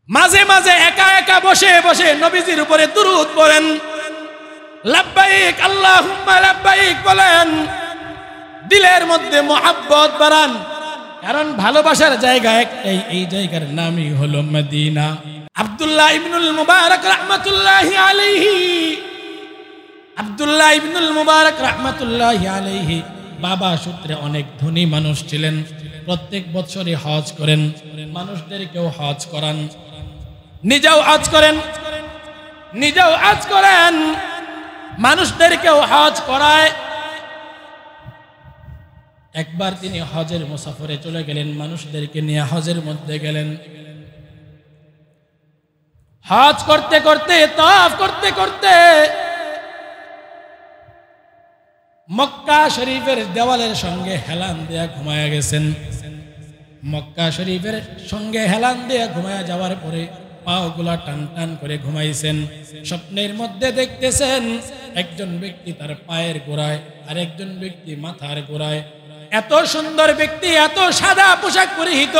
মাঝে মাঝে একা একা বসে বসে নবীজির উপরে দুরূদ পড়েন, লাব্বাইক আল্লাহুম্মা লাব্বাইক বলেন, দিলের মধ্যে মুহাব্বত বাড়ান। কারণ ভালোবাসার জায়গা একটাই, এই জায়গার নামই হলো মদিনা। আব্দুল্লাহ ইবনুল মুবারক রাহমাতুল্লাহি আলাইহি, আব্দুল্লাহ ইবনুল মুবারক রাহমাতুল্লাহি আলাইহি বাবা সূত্রে অনেক ধনী মানুষ ছিলেন। প্রত্যেক বছরই হজ করেন, মানুষদেরকেও হজ করান, নিজেও হজ করেন, নিজেও হজ করেন, মানুষদেরকেও হজ করায়। একবার তিনি হজের মুসাফরে চলে গেলেন, মানুষদেরকে নিয়ে হজের মধ্যে গেলেন। হজ করতে করতে, তাওয়াফ করতে করতে মক্কা শরীফের দেওয়ালের সঙ্গে হেলান দেয়া ঘুমায়া গেছেন। মক্কা শরীফের সঙ্গে হেলান দেয়া ঘুমায়া যাওয়ার পরে পাগুলা টান টান করে ঘুমাইছেন। স্বপ্নের মধ্যে দেখতেছেন একজন ব্যক্তি তার পায়ের গোড়ায় আর একজন ব্যক্তি মাথার গোড়ায়। এত সুন্দর ব্যক্তি, এত সাদা পোশাক পরিহিত,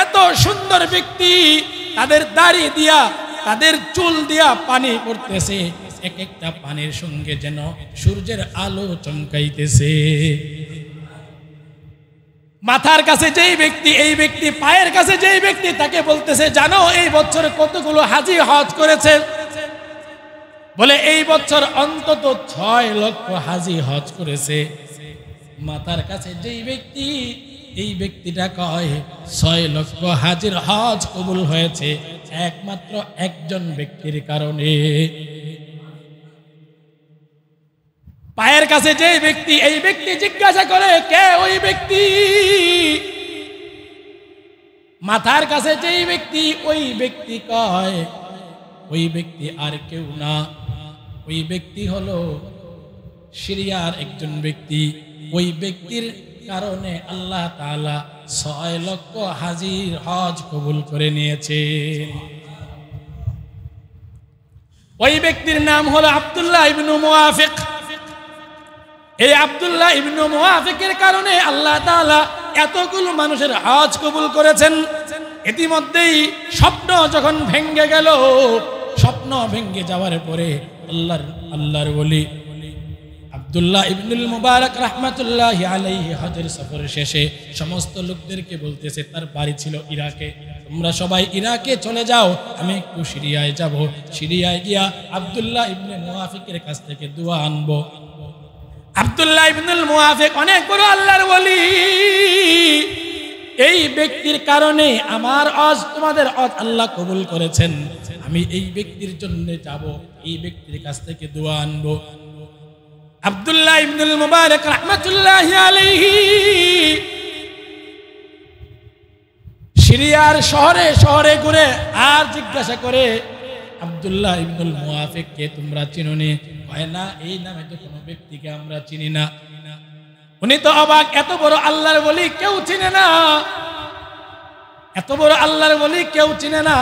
এত সুন্দর ব্যক্তি, তাদের দাড়ি দিয়া, তাদের চুল দিয়া পানি পড়তেছে। এক একটা পানির সঙ্গে যেন সূর্যের আলো চমকাইতেছে। মাথার কাছে যেই ব্যক্তি, এই ব্যক্তি পায়ের কাছে যেই ব্যক্তি, তাকে বলতেছে, জানো এই বছর কতগুলো হাজি হজ করেছে? বলে এই বছর অন্তত 6 লক্ষ হাজি হজ করেছে। মাথার কাছে যেই ব্যক্তি, এই ব্যক্তিটা কয় 6 লক্ষ হাজির হজ কবুল হয়েছে একমাত্র একজন ব্যক্তির কারণে। পায়ের কাছে যেই ব্যক্তি, এই ব্যক্তি জিজ্ঞাসা করে, কে ওই ব্যক্তি? মাথার কাছে যেই ব্যক্তি, ওই ব্যক্তি কয়, ওই ব্যক্তি আর কেউ না, ওই ব্যক্তি হলো সিরিয়ার একজন ব্যক্তি। ওই ব্যক্তির কারণে আল্লাহ তাআলা 6 লক্ষ হাজির হজ কবুল করে নিয়েছে। ওই ব্যক্তির নাম হলো আব্দুল্লাহ ইবনু মুওয়াফিক। এই আব্দুল্লাহ ইবনু মুওয়াফিকের কারণে আল্লাহ তাআলা এতগুলো মানুষের হজ কবুল করেছেন। ইতিমধ্যেই স্বপ্ন যখন ভেঙে গেল, স্বপ্ন ভেঙে যাওয়ার পরে আল্লাহর ওলি আব্দুল্লাহ ইবনুল মুবারক রাহমাতুল্লাহি আলাইহি হজের সফর শেষে সমস্ত লোকদেরকে বলতেছে, তার বাড়ি ছিল ইরাকে, তোমরা সবাই ইরাকে চলে যাও, আমি একটু সিরিয়ায় যাব। সিরিয়ায় গিয়া আব্দুল্লাহ ইবনে মুওয়াফিকের কাছ থেকে দোয়া আনবো। আব্দুল্লাহ ইবনুল মুওয়াফিক অনেক বড় আল্লাহর ওলি। এই ব্যক্তির কারণে আমার হজ, তোমাদের হজ আল্লাহ কবুল করেছেন। আমি এই ব্যক্তির জন্য যাব, এই ব্যক্তির কাছ থেকে দোয়া আনবো। আব্দুল্লাহ ইবনুল মুবারক রাহমাতুল্লাহি আলাইহি সিরিয়ার শহরে শহরে ঘুরে আর জিজ্ঞাসা করে, আব্দুল্লাহ ইবনুল মুওয়াফিক কে তোমরা চিনোনি? কয় না, এই নামে তো কোনো ব্যক্তিকে আমরা চিনি না। উনি তো অবাক, এত বড় আল্লাহর ওলি কেউ চিনে না, এত বড় আল্লাহর ওলি কেউ চিনে না।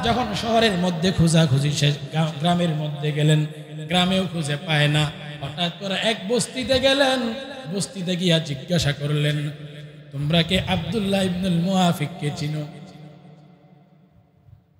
যখন শহরের মধ্যে খোঁজাখুঁজি শেষ, গ্রামের মধ্যে গেলেন, গ্রামেও খুঁজে পায় না। হঠাৎ করে এক বস্তিতে গেলেন, বস্তিতে গিয়া জিজ্ঞাসা করলেন, তোমরা কে আব্দুল্লাহ ইবনুল মুওয়াফিক কে চিনো?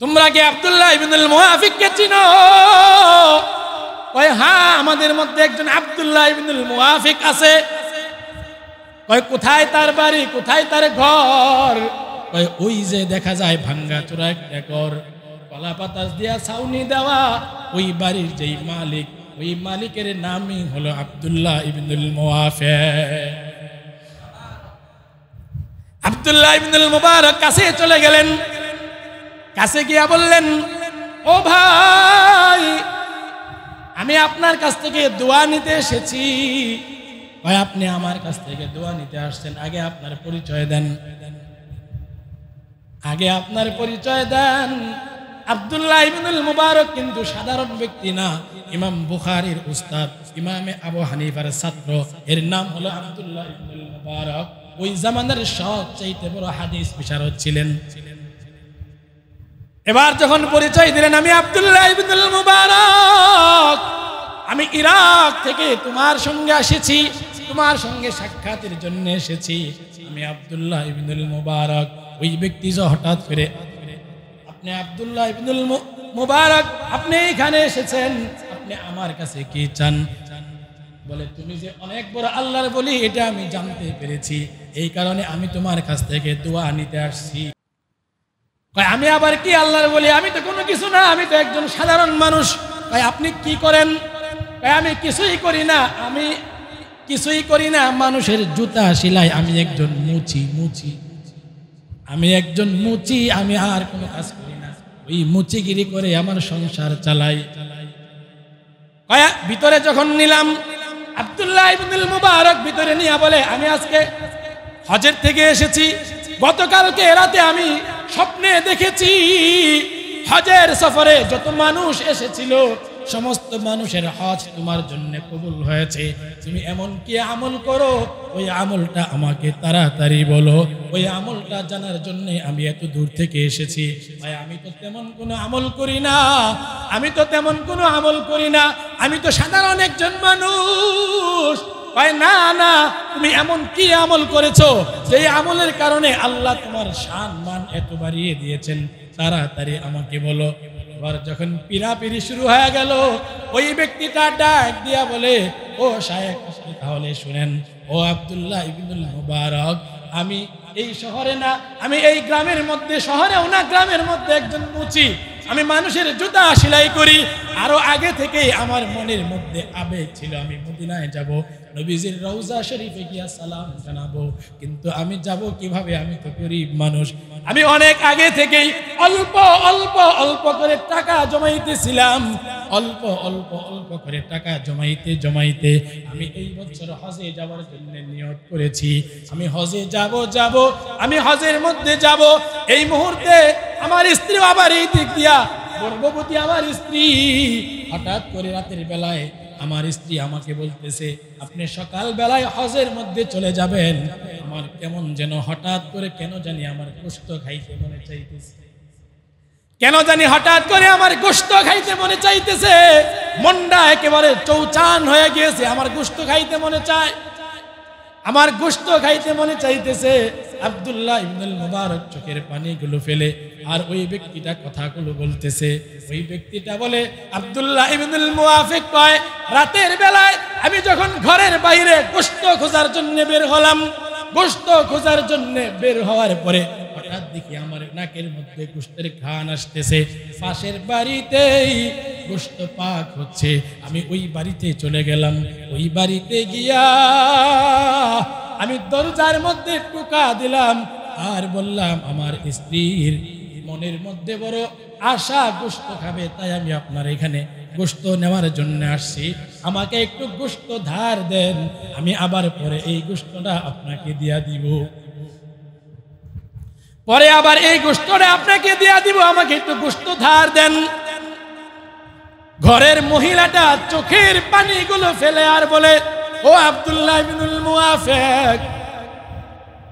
তোমরা কে আব্দুল্লাহ ইবনুল মুওয়াফিক কে চিনো? কয় হ্যাঁ, আমাদের মধ্যে একজন আব্দুল্লাহ ইবনুল মুওয়াফিক আছে। কয় কোথায় তার বাড়ি, কোথায় তার ঘর? কয় ওই যে দেখা যায় ভাঙ্গা চোরা একটা ঘর, কলা পাতাস দিয়া ছাউনি দেওয়া, ওই বাড়ির যেই মালিক, ওই মালিকের নামই হলো আব্দুল্লাহ ইবনুল মুওয়াফিক। আব্দুল্লাহ ইবনুল মুবারক কাছে চলে গেলেন, কাছে গিয়া বললেন, ও ভাই, আমি আপনার কাছ থেকে দোয়া নিতে এসেছি। ভাই আপনি আমার কাছ থেকে দোয়া নিতে আসছেন, আগে আপনার পরিচয় দেন, আগে আপনার পরিচয় দেন। আব্দুল্লাহ ইবনুল মুবারক কিন্তু সাধারণ ব্যক্তি না, ইমাম বুখারীর উস্তাদ, ইমামে আবু হানিফার ছাত্র। এর নাম হলো আব্দুল্লাহ ইবনুল মুবারক। ওই জামানার সবচাইতে বড় হাদিস বিশারদ ছিলেন। এবার যখন পরিচয় দিলেন, আমি আব্দুল্লাহ ইবনুল মুবারক, আমি ইরাক থেকে তোমার সঙ্গে এসেছি, তোমার সঙ্গে সাক্ষাতের জন্য এসেছি। আমি আব্দুল্লাহ ইবনুল মুবারক। ওই ব্যক্তি যে হঠাৎ করে আপনি আব্দুল্লাহ ইবনুল মুবারক, আপনি এখানে এসেছেন, আপনি আমার কাছে কি চান? বলে, তুমি যে অনেক বড় আল্লাহর বলি এটা আমি জানতে পেরেছি, এই কারণে আমি তোমার কাছ থেকে দোয়া নিতে আসছি। আমি আবার কি আল্লাহর বলি? আমি তো কোনো কিছু না, আমি তো একজন সাধারণ মানুষ। আপনি কি করেন? আমি কিছুই করি না, আমি কিছুই করি না, মানুষের জুতা সেলাই, আমি একজন মুচি, আমি একজন মুচি, আমি আর কোনো কাজ করি না, ওই মুচিগিরি করে আমার সংসার চালাই। ভিতরে যখন নিলাম, আব্দুল্লাহ ইবনুল মুবারক ভিতরে নিয়ে বলে, আমি আজকে হজের থেকে এসেছি, গতকালকে রাতে আমি স্বপ্নে দেখেছি হজের সফরে যত মানুষ এসেছিল সমস্ত মানুষের হজ তোমার জন্য কবুল হয়েছে। তুমি এমন কি আমল করো, ওই আমলটা আমাকে তাড়াতাড়ি বলো, ওই আমলটা জানার জন্য আমি এত দূর থেকে এসেছি। ভাই, আমি তো তেমন কোনো আমল করি না, আমি তো তেমন কোনো আমল করি না, আমি তো সাধারণ একজন মানুষ। ভাই, না না, তুমি এমন কি আমল করেছো যেই আমলের কারণে আল্লাহ তোমার শান মান এত বাড়িয়ে দিয়েছেন, তাড়াতাড়ি আমাকে বলো। এবার যখন পিরাপিরি শুরু হয়ে গেল, ওই ব্যক্তিটা ডাক দিয়া বলে, ও শায়েখ, আপনি তাহলে শুনেন, ও আব্দুল্লাহ ইবনুল মুবারক, আমি এই শহরে না, আমি এই গ্রামের মধ্যে, শহরেও না, গ্রামের মধ্যে একজন মুচি, আমি মানুষের জুতা সেলাই করি। আরো আগে থেকেই আমার মনের মধ্যে আবেগ ছিল আমি মদিনায় যাব, নবীজির রওজা শরীফে গিয়া সালাম জানাবো, কিন্তু আমি যাব কিভাবে? আমি তো গরিব মানুষ। আমি অনেক আগে থেকেই অল্প অল্প অল্প করে টাকা জমাইতেছিলাম, অল্প অল্প অল্প করে টাকা জমাইতে আমি এই বছর হজে যাওয়ার জন্য নিয়ত করেছি। আমি হজে যাব, আমি হজের মধ্যে যাব। এই মুহূর্তে আমার স্ত্রী আবার এই দিক দিয়া গর্ভবতী, আমার স্ত্রী। হঠাৎ করে রাতের বেলায় আমার স্ত্রী আমাকে বলতেছে, আপনি সকাল বেলায় হজের মধ্যে চলে যাবেন। আমার কেমন যেন হঠাৎ করে কেন জানি আমার গোশত খাইতে মনে চাইতেছে, কেন জানি হঠাৎ করে আমার গোশত খাইতে মনে চাইতেছে, মনটা একেবারে চৌচান হয়ে গিয়েছে, আমার গোশত খাইতে মনে চায়, আমার গোশত খাইতে মনে চাইতেছে। আব্দুল্লাহ ইবনুল মুবারক চোখের পানিগুলো ফেলে আর ওই ব্যক্তিটা কথাগুলো বলতেছে। ওই ব্যক্তিটা বলে, আব্দুল্লাহ ইবনুল মুওয়াফিক কয়, রাতের বেলায় আমি যখন ঘরের বাইরে গোশত খোঁজার জন্য বের হলাম, গোশত খোঁজার জন্য বের হওয়ার পরে হঠাৎ দেখি আমার নাকের মধ্যে গোশতের ঘ্রাণ আসতেছে, পাশের বাড়িতেই গোশত পাক হচ্ছে। আমি ওই বাড়িতে চলে গেলাম, ওই বাড়িতে গিয়া আমি দরজার মধ্যে টোকা দিলাম আর বললাম, আমার স্ত্রীর মনের মধ্যে বড় আশা গোশত খাবে, তাই আমি আপনার এখানে গোশত নেওয়ার জন্য আসছি, আমাকে একটু গোশত ধার দেন, আমি আবার পরে এই গোশতটা আপনাকে দিয়া দিব, পরে আবার এই গোশতটা আপনাকে দিয়া দিব, আমাকে একটু গোশত ধার দেন। ঘরের মহিলাটা চোখের পানিগুলো ফেলে আর বলে, ও আব্দুল্লাহ ইবনুল মুওয়াফিক,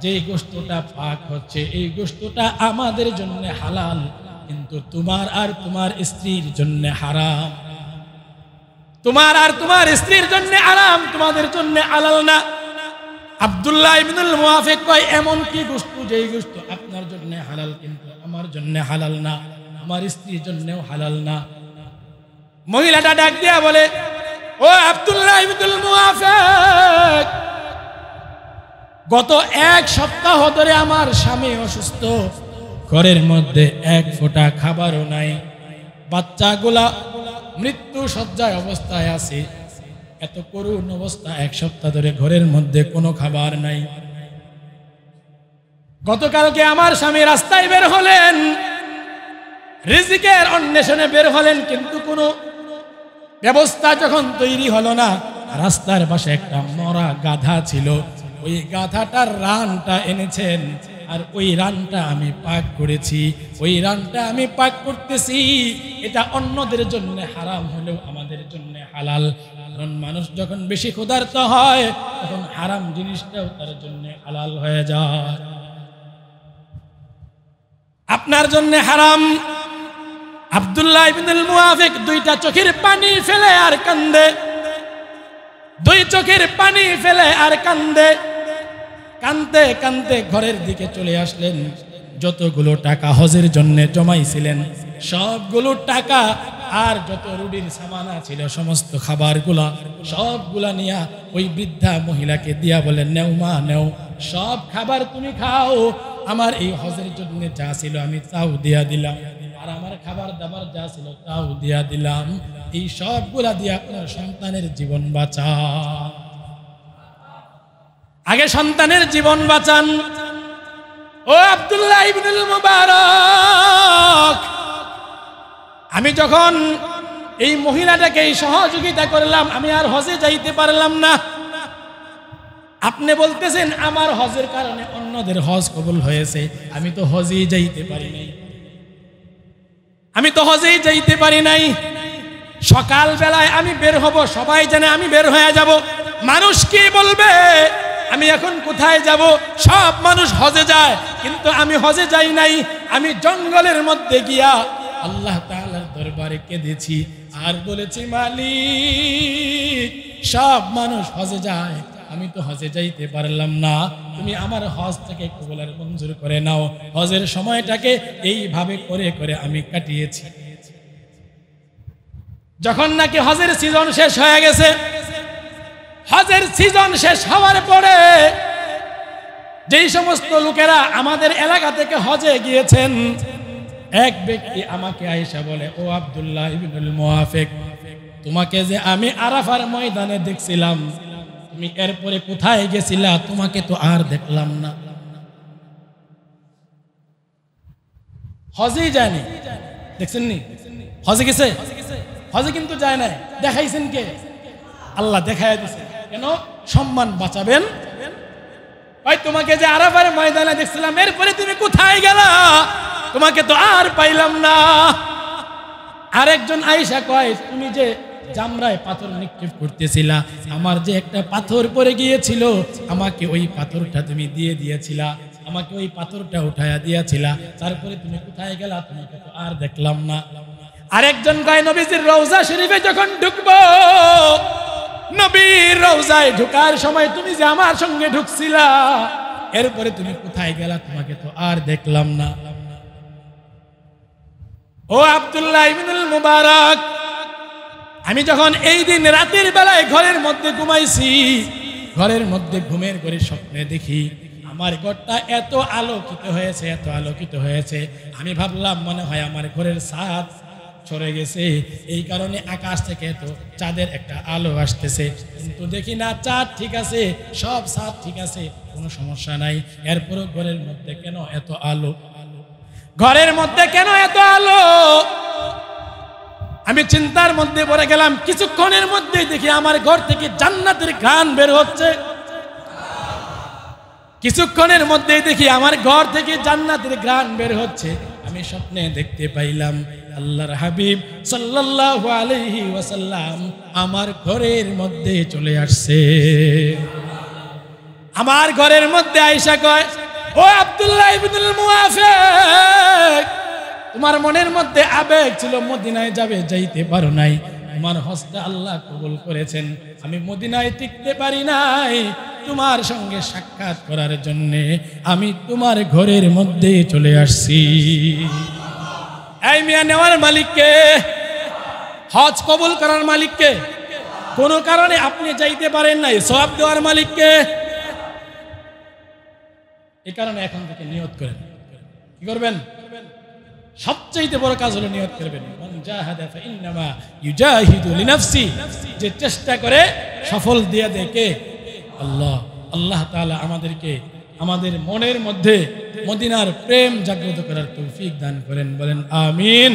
যে গোশতটা পাক হচ্ছে এই গোশতটা আমাদের জন্য হালাল, কিন্তু তোমার আর তোমার স্ত্রীর জন্য হারাম, তোমার আর তোমার স্ত্রীর জন্য হারাম, তোমাদের জন্য হালাল না। আব্দুল্লাহ ইবনুল মুওয়াফিক কয়, এমন কি গোশত যেই গোশত আপনার জন্য হালাল কিন্তু আমার জন্য হালাল না, আমার স্ত্রীর জন্যও হালাল না। মহিলাটা ডাক দিয়া বলে, ও আব্দুল্লাহ ইবনুল মুওয়াফিক, গত এক সপ্তাহ ধরে আমার স্বামী অসুস্থ, ঘরের মধ্যে এক ফোঁটা খাবারও নাই, বাচ্চাগুলা মৃত্যু শয্যায় অবস্থায় আছে, এত করুণ অবস্থা, এক সপ্তাহ ধরে ঘরের মধ্যে কোনো খাবার নাই। গতকালকে আমার স্বামী রাস্তায় বের হলেন, রিজিকের অন্বেষণে বের হলেন, কিন্তু কোনো ব্যবস্থা যখন তৈরি হলো না, রাস্তার পাশে একটা মরা গাধা ছিল, ওই গাধাটার রানটা এনেছেন, আর ওই রানটা আমি পাক করেছি, ওই রানটা আমি পাক করতেছি। এটা অন্যদের জন্য হারাম হলেও আমাদের জন্য হালাল, কারণ মানুষ যখন বেশি ক্ষুধার্ত হয় তখন হারাম জিনিসটাও তার জন্য হালাল হয়ে যায়। আপনার জন্য হারাম। আব্দুল্লাহ ইবনুল মুওয়াফিক দুইটা চোখের পানি ফেলে আর কান্দে, দুই চোখের পানি ফেলে আর কান্দে, কান্দতে কান্দতে ঘরের দিকে চলে আসলেন। যতগুলো টাকা হজের জন্য জমাইছিলেন সবগুলো টাকা আর যত রুটির সামানা ছিল সমস্ত খাবারগুলা সবগুলা নিয়ে ওই বৃদ্ধা মহিলাকে দিয়া বলেন, নেও মা নেও, সব খাবার তুমি খাও, আমার এই হজের জন্য যা ছিল আমি তাও দিয়া দিলাম, আর আমার খাবার দাবার যা ছিল তাও দিয়া দিলাম, এই সবগুলা দিয়ে আপনার সন্তানের জীবন বাঁচান। আগে সন্তানের জীবন বাঁচান। ও আব্দুল্লাহ ইবনুল মুবারক, আমি যখন এই মহিলাটাকে এই সহযোগিতা করলাম, আমি আর হজে যাইতে পারলাম না। আপনি বলতেছেন আমার হজের কারণে অন্যদের হজ কবুল হয়েছে, আমি তো হজেই যাইতে পারি নাই, আমি তো হজেই যাইতে পারি নাই। সকাল বেলায় আমি বের হব, সবাই জানে আমি বের হয়ে যাব, মানুষ কি বলবে, আমি এখন কোথায় যাব? সব মানুষ হজে যায়, কিন্তু আমি হজে যাই নাই। আমি জঙ্গলের মধ্যে গিয়া আল্লাহ তাআলার দরবারে কেঁদেছি আর বলেছি, মালিক, সব মানুষ হজে যায়, আমি তো হজে যাইতে পারলাম না, তুমি আমার হজ থেকে কবুল মঞ্জুর করে নাও। হজের সময়টাকে এইভাবে করে করে আমি কাটিয়েছি। যখন নাকি হজের সিজন শেষ হয়ে গেছে, হজের সিজন শেষ হওয়ার পরে যেই সমস্ত লোকেরা আমাদের এলাকা থেকে হজে গিয়েছেন, এক ব্যক্তি আমাকে আয়েশা বলে, ও আব্দুল্লাহ ইবনুল মুওয়াফিক, তোমাকে যে আমি আরাফার ময়দানে দেখছিলাম, তুমি এরপরে কোথায় গেছিলা? তোমাকে তো আর দেখলাম না। হজেই যায়নি, দেখছেন নি? হজে গেছে? হজে কিন্তু যায় নাই। দেখাইছেন কে? আল্লাহ দেখায় দিছে। কেন? সম্মান বাঁচাবেন। ভাই, তোমাকে যে আরাফার ময়দানে দেখছিলাম, এরপরে তুমি কোথায় গেলা? তোমাকে তো আর পাইলাম না। আরেকজন আয়েশা কয়, তুমি যে জামরায় পাথর নিক্ষেপ করতেছিলা, আমার যে একটা পাথর পড়ে গিয়েছিল, আমাকে ওই পাথরটা তুমি দিয়ে দিয়েছিলা, আমাকে ওই পাথরটা উঠায়া দিয়েছিলা, তারপরে তুমি কোথায় গেলা? তোমাকে তো আর দেখলাম না। আরেকজন কয়, নবীজির রওজা শরীফে যখন ঢুকবো, নবীর রওজায় ঢোকার সময় তুমি যে আমার সঙ্গে ঢুকছিলা, এরপরে তুমি কোথায় গেলা? তোমাকে তো আর দেখলাম না। ও আব্দুল্লাহ ইবনুল মুবারক, আমি যখন এই দিন রাতের বেলায় ঘরের মধ্যে ঘুমাইছি, ঘরের মধ্যে ঘুমের ঘরে স্বপ্নে দেখি আমার ঘরটা এত আলোকিত হয়েছে, এত আলোকিত হয়েছে, আমি ভাবলাম মনে হয় আমার ঘরের ছাদ সরে গেছে, এই কারণে আকাশ থেকে এত চাঁদের একটা আলো আসতেছে। কিন্তু দেখি না, চাঁদ ঠিক আছে, সব ছাদ ঠিক আছে, কোনো সমস্যা নাই। এরপরও ঘরের মধ্যে কেন এত আলো? ঘরের মধ্যে কেন এত আলো? আমি চিন্তার মধ্যে পড়ে গেলাম। কিছুক্ষণের মধ্যেই দেখি আমার ঘর থেকে জান্নাতের ঘ্রাণ বের হচ্ছে। কিছুক্ষণের মধ্যেই দেখি আমার ঘর থেকে জান্নাতের ঘ্রাণ বের হচ্ছে। আমি স্বপ্নে দেখতে পাইলাম আল্লাহর হাবিব সাল্লাল্লাহু আলাইহি ওয়াসাল্লাম আমার ঘরের মধ্যে চলে আসছে। আমার ঘরের মধ্যে আয়েশা কয়, ও আব্দুল্লাহ ইবনুল মুওয়াফিক, তোমার মনের মধ্যে আবেগ ছিল, মদিনায় যাবে, যাইতে পারো নাই। তোমার হজটা আল্লাহ কবুল করেছেন, আমি মদিনায় টিকতে পারি নাই, তোমার সঙ্গে সাক্ষাৎ করার জন্য আমি তোমার ঘরের মধ্যে চলে আসছি। এই মিয়া, নেওয়ার মালিককে, হজ কবুল করার মালিককে, কোন কারণে আপনি যাইতে পারেন নাই, সওয়াব দেওয়ার মালিককে। এই কারণে এখন থেকে নিয়ত করেন। কি করবেন? সবচেয়ে বড় কাজ হলো নিয়ত করবেন, মান জাহাদা ফাইন্নামা ইউজাহিদু লিনাফসি, যে চেষ্টা করে সফল দিয়ে দেখে আল্লাহ। আল্লাহ তাআলা আমাদেরকে আমাদের মনের মধ্যে মদিনার প্রেম জাগ্রত করার তৌফিক দান করেন, বলেন আমিন।